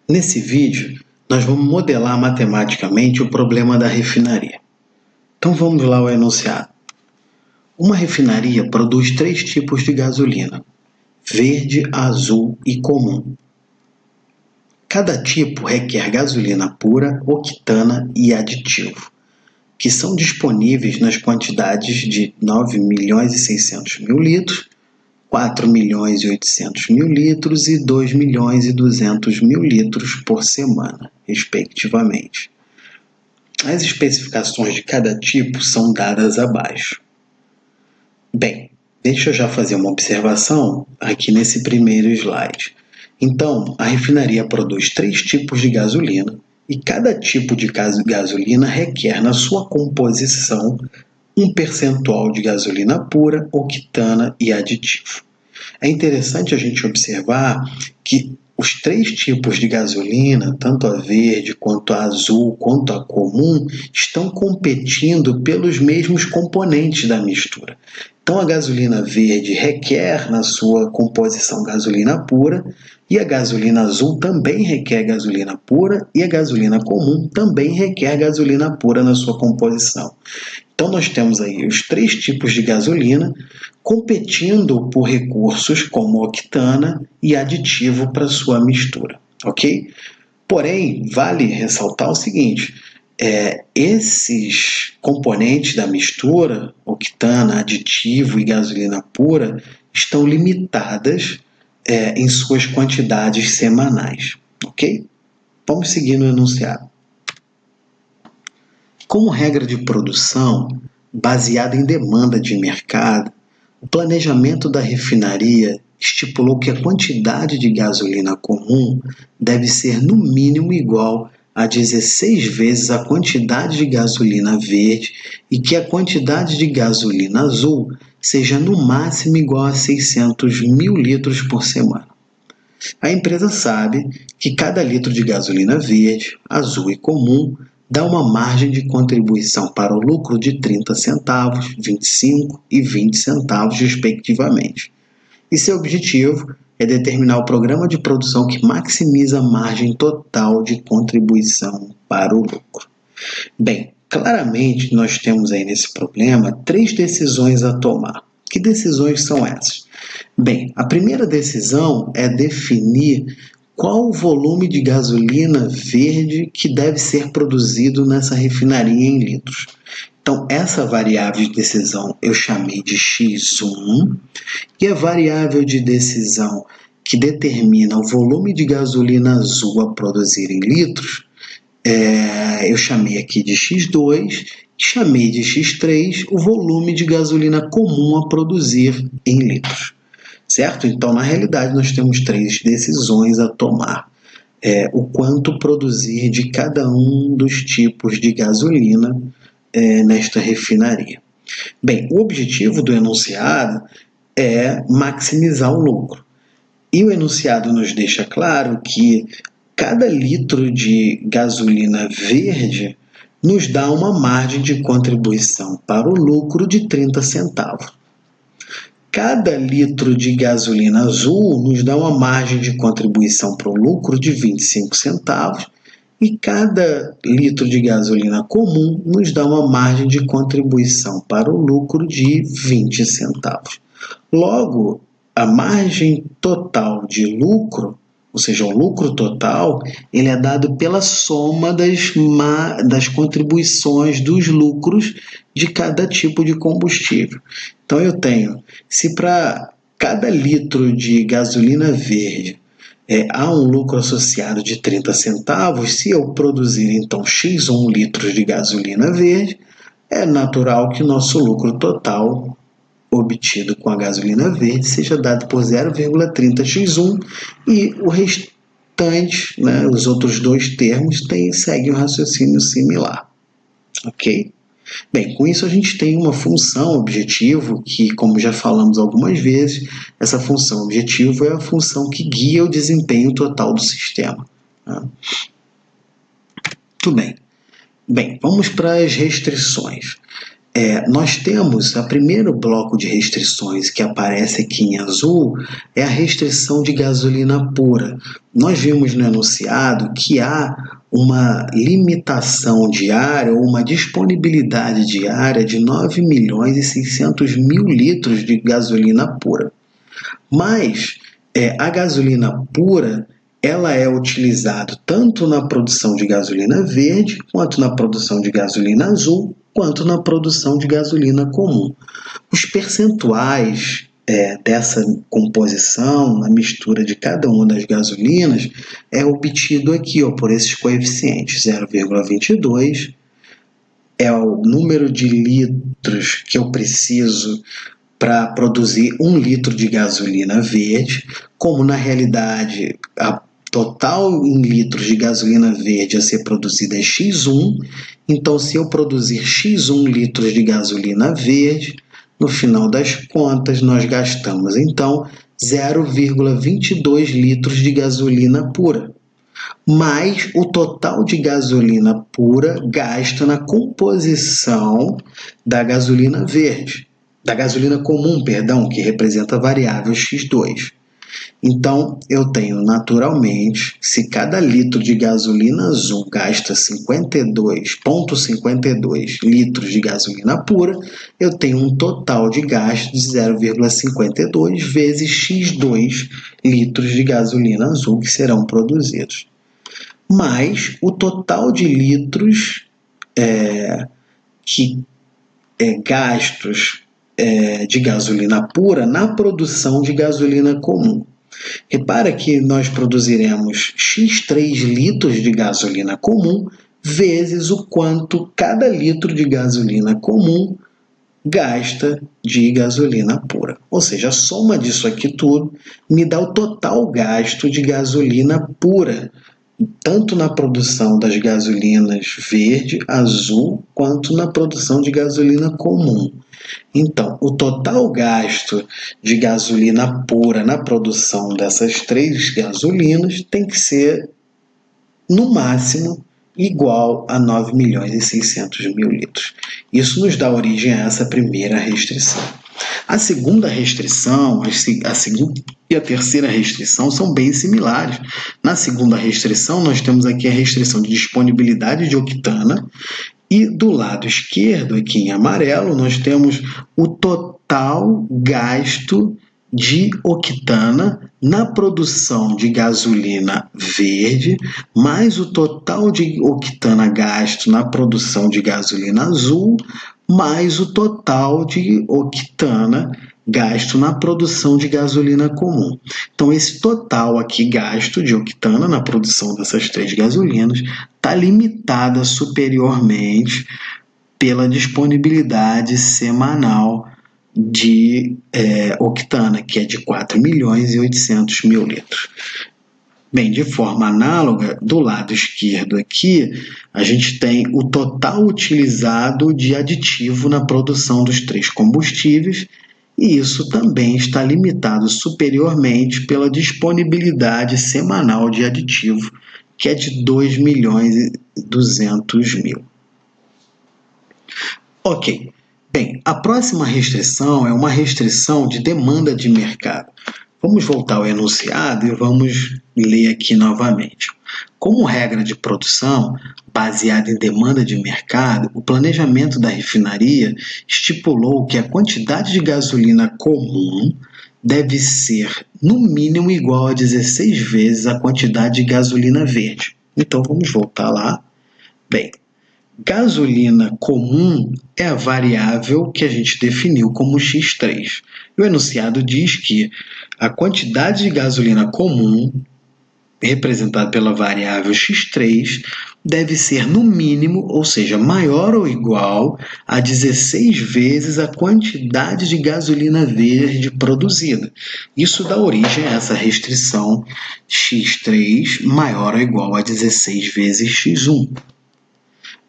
Nesse vídeo, nós vamos modelar matematicamente o problema da refinaria. Então vamos lá ao enunciado. Uma refinaria produz 3 tipos de gasolina: verde, azul e comum. Cada tipo requer gasolina pura, octana e aditivo, que são disponíveis nas quantidades de 9.600.000 litros, 4.800.000 litros e 2.200.000 litros por semana, respectivamente. As especificações de cada tipo são dadas abaixo. Bem, deixa eu já fazer uma observação aqui nesse primeiro slide. Então, a refinaria produz 3 tipos de gasolina e cada tipo de gasolina requer na sua composição um percentual de gasolina pura, octana e aditivo. É interessante a gente observar que os 3 tipos de gasolina, tanto a verde, quanto a azul, quanto a comum, estão competindo pelos mesmos componentes da mistura. Então, a gasolina verde requer na sua composição gasolina pura, e a gasolina azul também requer gasolina pura, e a gasolina comum também requer gasolina pura na sua composição. Então, nós temos aí os 3 tipos de gasolina competindo por recursos como octana e aditivo para sua mistura, ok? Porém, vale ressaltar o seguinte: esses componentes da mistura, octana, aditivo e gasolina pura, estão limitadas em suas quantidades semanais, ok? Vamos seguir no enunciado. Como regra de produção, baseada em demanda de mercado, o planejamento da refinaria estipulou que a quantidade de gasolina comum deve ser no mínimo igual a 16 vezes a quantidade de gasolina verde e que a quantidade de gasolina azul seja no máximo igual a 600.000 litros por semana. A empresa sabe que cada litro de gasolina verde, azul e comum dá uma margem de contribuição para o lucro de 30 centavos, 25 e 20 centavos, respectivamente. E seu objetivo é determinar o programa de produção que maximiza a margem total de contribuição para o lucro. Bem, claramente nós temos aí nesse problema 3 decisões a tomar. Que decisões são essas? Bem, a primeira decisão é definir qual o volume de gasolina verde que deve ser produzido nessa refinaria em litros. Então, essa variável de decisão eu chamei de X1, e a variável de decisão que determina o volume de gasolina azul a produzir em litros, eu chamei aqui de X2, e chamei de X3 o volume de gasolina comum a produzir em litros. Certo? Então, na realidade, nós temos 3 decisões a tomar. O quanto produzir de cada um dos tipos de gasolina nesta refinaria. Bem, o objetivo do enunciado é maximizar o lucro. E o enunciado nos deixa claro que cada litro de gasolina verde nos dá uma margem de contribuição para o lucro de 30 centavos. Cada litro de gasolina azul nos dá uma margem de contribuição para o lucro de 25 centavos e cada litro de gasolina comum nos dá uma margem de contribuição para o lucro de 20 centavos. Logo, a margem total de lucro, ou seja, o lucro total, ele é dado pela soma das contribuições dos lucros de cada tipo de combustível. Então, eu tenho, se para cada litro de gasolina verde há um lucro associado de 30 centavos, se eu produzir, então, X1 litros de gasolina verde, é natural que o nosso lucro total obtido com a gasolina verde seja dado por 0,30x1 e o restante, os outros 2 termos, seguem um raciocínio similar. Ok? Bem, com isso a gente tem uma função objetivo que, como já falamos algumas vezes, essa função objetivo é a função que guia o desempenho total do sistema. Tudo bem. Bem, vamos para as restrições. nós temos o primeiro bloco de restrições que aparece aqui em azul, é a restrição de gasolina pura. Nós vimos no enunciado que há uma limitação diária ou uma disponibilidade diária de 9.600.000 litros de gasolina pura. Mas a gasolina pura ela é utilizada tanto na produção de gasolina verde, quanto na produção de gasolina azul, quanto na produção de gasolina comum. Os percentuais dessa composição, na mistura de cada uma das gasolinas, é obtido aqui por esses coeficientes, 0,22 é o número de litros que eu preciso para produzir 1 litro de gasolina verde, como na realidade a total em litros de gasolina verde a ser produzida é X1, então se eu produzir X1 litros de gasolina verde, no final das contas nós gastamos então 0,22 litros de gasolina pura, mais o total de gasolina pura gasta na composição da gasolina verde, da gasolina comum, perdão, que representa a variável X2. Então, eu tenho naturalmente, se cada litro de gasolina azul gasta 52,52 litros de gasolina pura, eu tenho um total de gasto de 0,52 vezes X2 litros de gasolina azul que serão produzidos. Mais o total de litros gastos de gasolina pura na produção de gasolina comum. Repara que nós produziremos X3 litros de gasolina comum vezes o quanto cada litro de gasolina comum gasta de gasolina pura. Ou seja, a soma disso aqui tudo me dá o total gasto de gasolina pura, tanto na produção das gasolinas verde, azul, quanto na produção de gasolina comum. Então, o total gasto de gasolina pura na produção dessas 3 gasolinas tem que ser, no máximo, igual a 9.600.000 litros. Isso nos dá origem a essa primeira restrição. A segunda restrição, a segunda e a terceira restrição são bem similares. Na segunda restrição, nós temos aqui a restrição de disponibilidade de octana, e do lado esquerdo, aqui em amarelo, nós temos o total gasto de octana na produção de gasolina verde, mais o total de octana gasto na produção de gasolina azul, mais o total de octana gasto na produção de gasolina comum. Então, esse total aqui gasto de octana na produção dessas 3 gasolinas está limitada superiormente pela disponibilidade semanal de octana, que é de 4.800.000 litros. Bem, de forma análoga, do lado esquerdo aqui, a gente tem o total utilizado de aditivo na produção dos 3 combustíveis, e isso também está limitado superiormente pela disponibilidade semanal de aditivo, que é de 2.200.000. Ok. Bem, a próxima restrição é uma restrição de demanda de mercado. Vamos voltar ao enunciado e vamos ler aqui novamente. Como regra de produção, baseada em demanda de mercado, o planejamento da refinaria estipulou que a quantidade de gasolina comum deve ser, no mínimo, igual a 16 vezes a quantidade de gasolina verde. Então, vamos voltar lá. Bem, gasolina comum é a variável que a gente definiu como X3. O enunciado diz que a quantidade de gasolina comum, representada pela variável X3, deve ser no mínimo, ou seja, maior ou igual a 16 vezes a quantidade de gasolina verde produzida. Isso dá origem a essa restrição X3 maior ou igual a 16 vezes X1.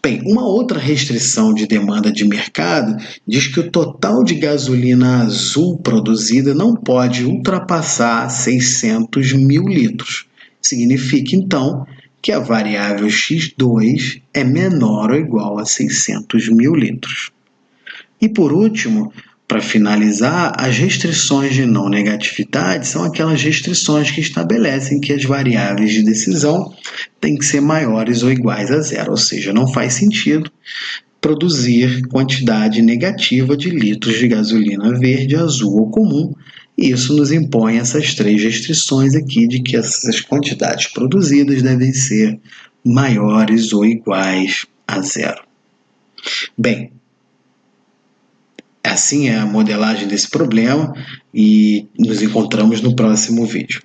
Bem, uma outra restrição de demanda de mercado diz que o total de gasolina azul produzida não pode ultrapassar 600.000 litros. Significa, então, que a variável X2 é menor ou igual a 600.000 litros. E por último, para finalizar, as restrições de não negatividade são aquelas restrições que estabelecem que as variáveis de decisão têm que ser maiores ou iguais a zero, ou seja, não faz sentido produzir quantidade negativa de litros de gasolina verde, azul ou comum, e isso nos impõe essas três restrições aqui de que essas quantidades produzidas devem ser maiores ou iguais a zero. Bem, assim é a modelagem desse problema e nos encontramos no próximo vídeo.